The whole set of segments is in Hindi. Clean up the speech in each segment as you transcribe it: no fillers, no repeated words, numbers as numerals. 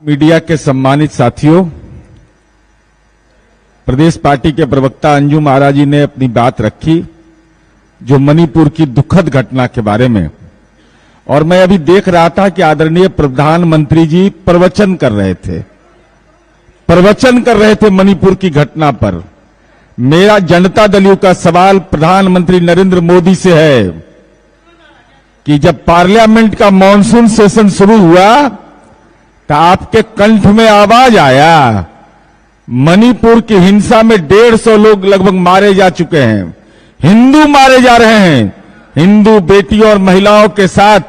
मीडिया के सम्मानित साथियों, प्रदेश पार्टी के प्रवक्ता अंजुम आरा जी ने अपनी बात रखी जो मणिपुर की दुखद घटना के बारे में, और मैं अभी देख रहा था कि आदरणीय प्रधानमंत्री जी प्रवचन कर रहे थे मणिपुर की घटना पर। मेरा जनता दल यू का सवाल प्रधानमंत्री नरेंद्र मोदी से है कि जब पार्लियामेंट का मॉनसून सेशन शुरू हुआ तो आपके कंठ में आवाज आया, मणिपुर की हिंसा में 150 लोग लगभग मारे जा चुके हैं, हिंदू मारे जा रहे हैं, हिंदू बेटियों और महिलाओं के साथ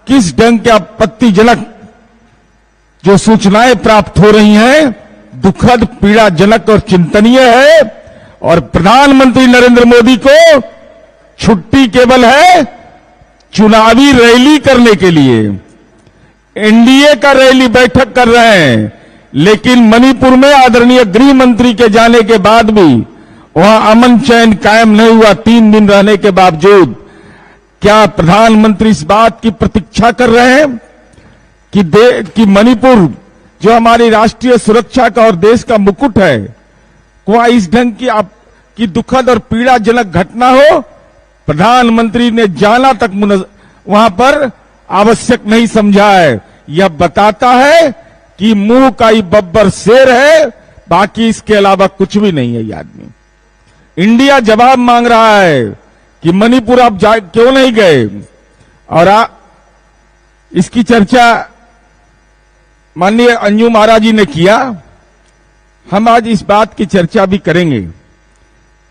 किस ढंग के आपत्तिजनक जो सूचनाएं प्राप्त हो रही हैं, दुखद, पीड़ाजनक और चिंतनीय है। और प्रधानमंत्री नरेंद्र मोदी को छुट्टी केवल है चुनावी रैली करने के लिए। एनडीए का रैली बैठक कर रहे हैं, लेकिन मणिपुर में आदरणीय गृह मंत्री के जाने के बाद भी वहां अमन चैन कायम नहीं हुआ 3 दिन रहने के बावजूद। क्या प्रधानमंत्री इस बात की प्रतीक्षा कर रहे हैं कि मणिपुर जो हमारी राष्ट्रीय सुरक्षा का और देश का मुकुट है, वहां इस ढंग की दुखद और पीड़ाजनक घटना हो? प्रधानमंत्री ने जाना तक वहां पर आवश्यक नहीं समझा है। यह बताता है कि मुंह का ही बब्बर शेर है, बाकी इसके अलावा कुछ भी नहीं है ये आदमी। इंडिया जवाब मांग रहा है कि मणिपुर आप क्यों नहीं गए, और इसकी चर्चा माननीय अंजुम आरा जी ने किया। हम आज इस बात की चर्चा भी करेंगे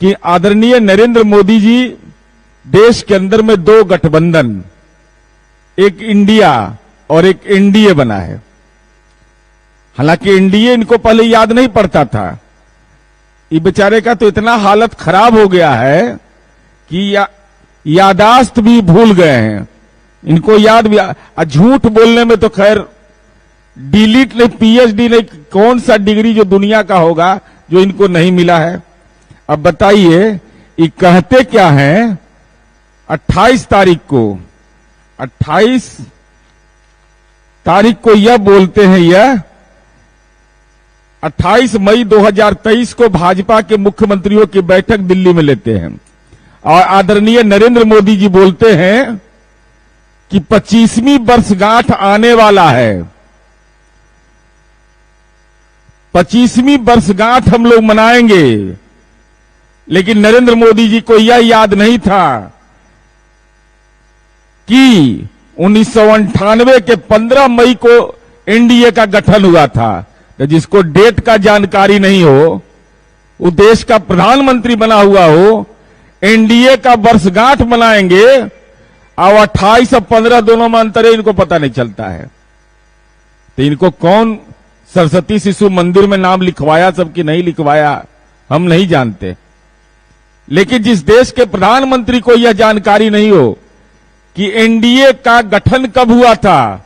कि आदरणीय नरेंद्र मोदी जी देश के अंदर में 2 गठबंधन, एक इंडिया और एक एनडीए बना है। हालांकि एनडीए इनको पहले याद नहीं पड़ता था। ये बेचारे का तो इतना हालत खराब हो गया है कि यादाश्त भी भूल गए हैं, इनको याद भी। झूठ बोलने में तो खैर डिलीट नहीं, पीएचडी नहीं, कौन सा डिग्री जो दुनिया का होगा जो इनको नहीं मिला है। अब बताइए ये कहते क्या हैं? 28 तारीख को यह बोलते हैं, यह 28 मई 2023 को भाजपा के मुख्यमंत्रियों की बैठक दिल्ली में लेते हैं, और आदरणीय नरेंद्र मोदी जी बोलते हैं कि 25वीं वर्षगांठ आने वाला है, 25वीं वर्षगांठ हम लोग मनाएंगे। लेकिन नरेंद्र मोदी जी को यह याद नहीं था कि 1998 के 15 मई को एनडीए का गठन हुआ था। तो जिसको डेट का जानकारी नहीं हो, वो देश का प्रधानमंत्री बना हुआ हो, एनडीए का वर्षगांठ मनाएंगे, और 28 और 15 दोनों में अंतर है, इनको पता नहीं चलता है। तो इनको कौन सरस्वती शिशु मंदिर में नाम लिखवाया, सबकी नहीं लिखवाया, हम नहीं जानते। लेकिन जिस देश के प्रधानमंत्री को यह जानकारी नहीं हो कि एनडीए का गठन कब हुआ था,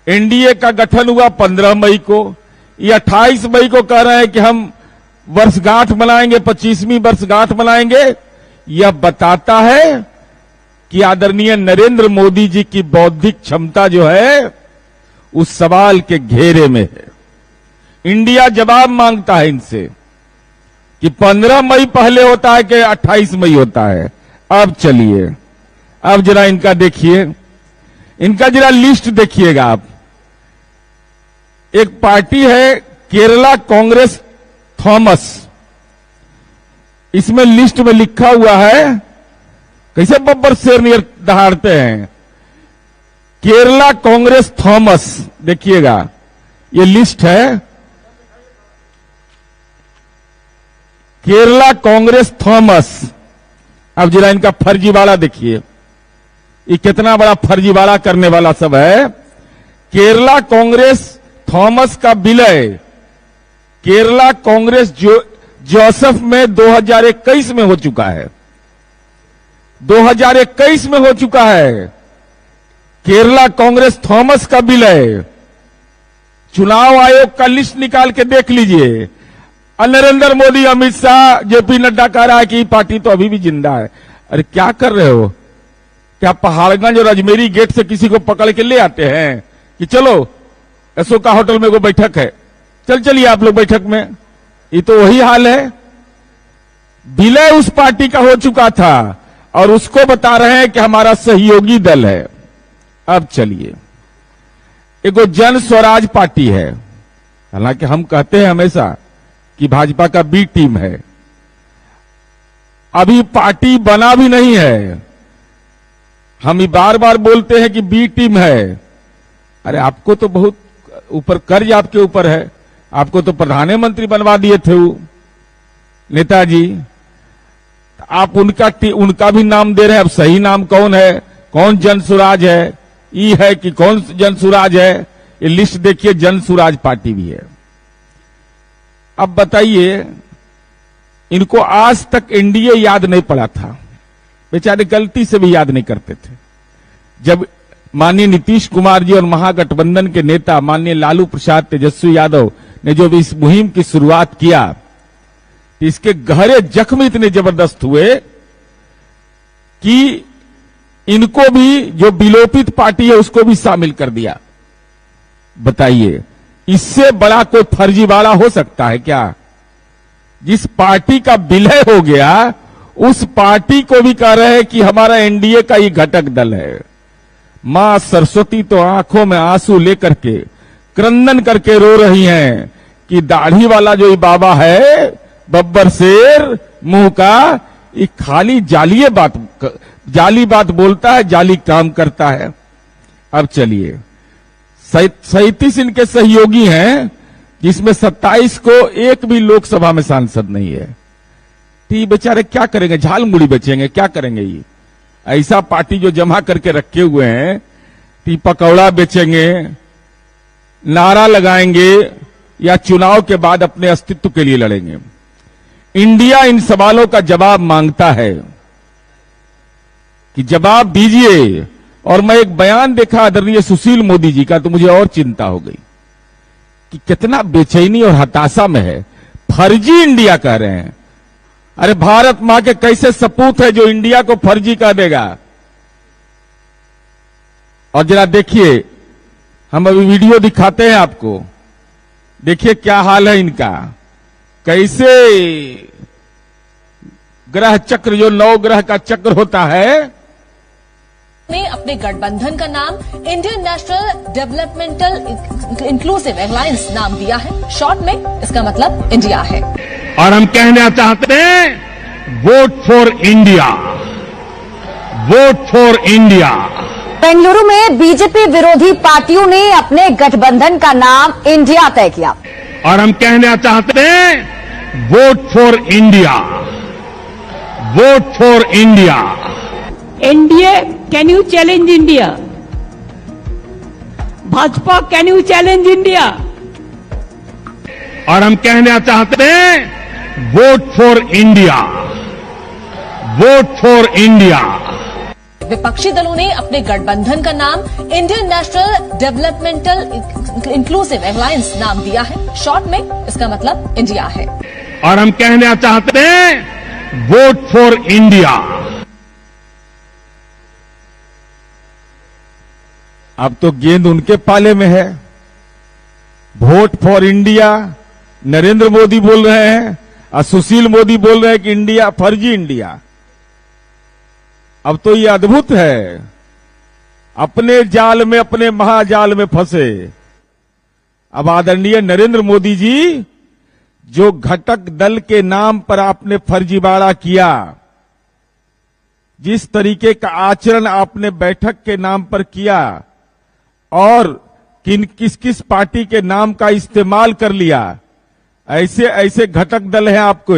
एनडीए का गठन हुआ 15 मई को, ये 28 मई को कह रहे हैं कि हम वर्षगांठ मनाएंगे, 25वीं वर्षगांठ मनाएंगे। यह बताता है कि आदरणीय नरेंद्र मोदी जी की बौद्धिक क्षमता जो है उस सवाल के घेरे में है। इंडिया जवाब मांगता है इनसे कि 15 मई पहले होता है कि 28 मई होता है। अब चलिए, अब जरा इनका देखिए, इनका जरा लिस्ट देखिएगा आप। एक पार्टी है केरला कांग्रेस थॉमस, इसमें लिस्ट में लिखा हुआ है, कैसे बब्बर शेर नियर दहाड़ते हैं, केरला कांग्रेस थॉमस। देखिएगा ये लिस्ट है, केरला कांग्रेस थॉमस। अब जरा इनका फर्जीवाड़ा देखिए, ये कितना बड़ा फर्जीवाड़ा करने वाला सब है। केरला कांग्रेस थॉमस का विलय केरला कांग्रेस जोसेफ में 2021 में हो चुका है, 2021 में हो चुका है। केरला कांग्रेस थॉमस का विलय, चुनाव आयोग का लिस्ट निकाल के देख लीजिए। नरेंद्र मोदी, अमित शाह, जेपी नड्डा कह रहा है कि पार्टी तो अभी भी जिंदा है। अरे क्या कर रहे हो? क्या पहाड़गंज और अजमेरी गेट से किसी को पकड़ के ले आते हैं कि चलो अशोका होटल में वो बैठक है, चलिए आप लोग बैठक में। ये तो वही हाल है, विलय उस पार्टी का हो चुका था और उसको बता रहे हैं कि हमारा सहयोगी दल है। अब चलिए, एगो जन स्वराज पार्टी है, हालांकि हम कहते हैं हमेशा कि भाजपा का बी टीम है, अभी पार्टी बना भी नहीं है। हम ही बार बार बोलते हैं कि बी टीम है। अरे आपको तो बहुत ऊपर कर्ज आपके ऊपर है, आपको तो प्रधानमंत्री बनवा दिए थे वो नेताजी, आप उनका भी नाम दे रहे हैं। अब सही नाम कौन है, कौन जन सुराज है, ई है कि कौन जन सुराज है? ये लिस्ट देखिए, जन सुराज पार्टी भी है। अब बताइए, इनको आज तक एनडीए याद नहीं पड़ा था, बेचारे गलती से भी याद नहीं करते थे। जब माननीय नीतीश कुमार जी और महागठबंधन के नेता माननीय लालू प्रसाद तेजस्वी यादव ने जो भी इस मुहिम की शुरुआत किया, इसके गहरे जख्म इतने जबरदस्त हुए कि इनको भी, जो विलोपित पार्टी है उसको भी शामिल कर दिया। बताइए, इससे बड़ा कोई फर्जीवाड़ा हो सकता है क्या? जिस पार्टी का विलय हो गया उस पार्टी को भी कह रहे हैं कि हमारा एनडीए का ही घटक दल है। मां सरस्वती तो आंखों में आंसू लेकर के क्रंदन करके रो रही हैं कि दाढ़ी वाला जो ये बाबा है, बब्बर शेर मुंह का, ये खाली जाली बात बोलता है, जाली काम करता है। अब चलिए, 37 इनके सहयोगी हैं, जिसमें 27 को एक भी लोकसभा में सांसद नहीं है। तो ये बेचारे क्या करेंगे? झाल मुड़ी बेचेंगे, क्या करेंगे? ये ऐसा पार्टी जो जमा करके रखे हुए हैं, तो पकौड़ा बेचेंगे, नारा लगाएंगे या चुनाव के बाद अपने अस्तित्व के लिए लड़ेंगे। इंडिया इन सवालों का जवाब मांगता है कि जवाब दीजिए। और मैं एक बयान देखा आदरणीय सुशील मोदी जी का, तो मुझे और चिंता हो गई कि कितना बेचैनी और हताशा में है। फर्जी इंडिया कह रहे हैं। अरे भारत मां के कैसे सपूत है जो इंडिया को फर्जी कह देगा? और जरा देखिए, हम अभी वीडियो दिखाते हैं आपको, देखिए क्या हाल है इनका। कैसे ग्रह चक्र, जो 9 ग्रह का चक्र होता है, ने अपने गठबंधन का नाम Indian national developmental inclusive alliance नाम दिया है। शॉर्ट में इसका मतलब इंडिया है। और हम कहना चाहते हैं, vote for India, vote for India. Bengaluru में बीजेपी विरोधी पार्टियों ने अपने गठबंधन का नाम इंडिया तय किया। और हम कहना चाहते हैं, vote for India, vote for India. NDA, can you challenge India? Bhajpa, can you challenge India? और हम कहना चाहते हैं, vote for India, vote for India. विपक्षी दलों ने अपने गठबंधन का नाम Indian national developmental inclusive alliance नाम दिया है। शॉर्ट में इसका मतलब इंडिया है। और हम कहना चाहते हैं, वोट फॉर इंडिया। अब तो गेंद उनके पाले में है। Vote for India Narendra Modi बोल रहे हैं और सुशील मोदी बोल रहे हैं कि इंडिया, फर्जी इंडिया। अब तो ये अद्भुत है, अपने जाल में, अपने महाजाल में फंसे। अब आदरणीय नरेंद्र मोदी जी, जो घटक दल के नाम पर आपने फर्जीवाड़ा किया, जिस तरीके का आचरण आपने बैठक के नाम पर किया और किस किस पार्टी के नाम का इस्तेमाल कर लिया, ऐसे ऐसे घटक दल हैं आपको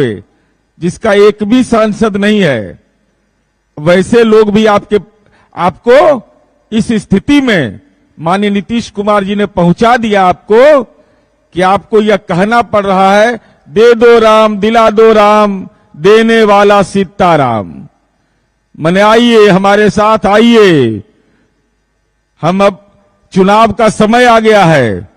जिसका एक भी सांसद नहीं है। वैसे लोग भी आपको इस स्थिति में माननीय नीतीश कुमार जी ने पहुंचा दिया आपको कि आपको यह कहना पड़ रहा है, दे दो राम, दिला दो राम, देने वाला सीताराम। मने आइए, हमारे साथ आइए, हम अब चुनाव का समय आ गया है।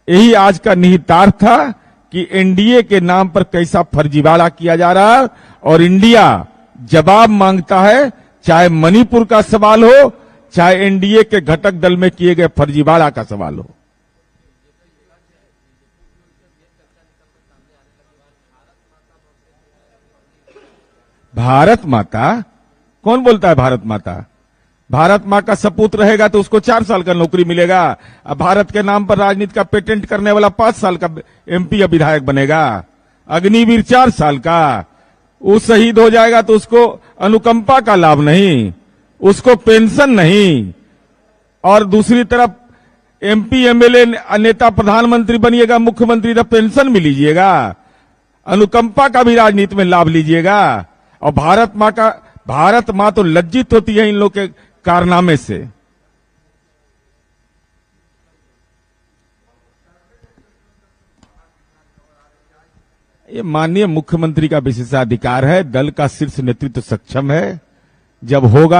यही आज का निहितार्थ था कि एनडीए के नाम पर कैसा फर्जीवाड़ा किया जा रहा है और इंडिया जवाब मांगता है, चाहे मणिपुर का सवाल हो, चाहे एनडीए के घटक दल में किए गए फर्जीवाड़ा का सवाल हो। भारत माता, कौन बोलता है भारत माता? भारत मां का सपूत रहेगा तो उसको 4 साल का नौकरी मिलेगा। अब भारत के नाम पर राजनीति का पेटेंट करने वाला 5 साल का एमपी या विधायक बनेगा। अग्निवीर 4 साल का, वो शहीद हो जाएगा तो उसको अनुकंपा का लाभ नहीं, उसको पेंशन नहीं। और दूसरी तरफ एमपी एमएलए नेता प्रधानमंत्री बनिएगा, मुख्यमंत्री तो पेंशन भी लीजिएगा, अनुकंपा का भी राजनीति में लाभ लीजिएगा। और भारत मां तो लज्जित होती है इन लोग के कारनामे से। ये माननीय मुख्यमंत्री का विशेषाधिकार है, दल का शीर्ष नेतृत्व सक्षम है, जब होगा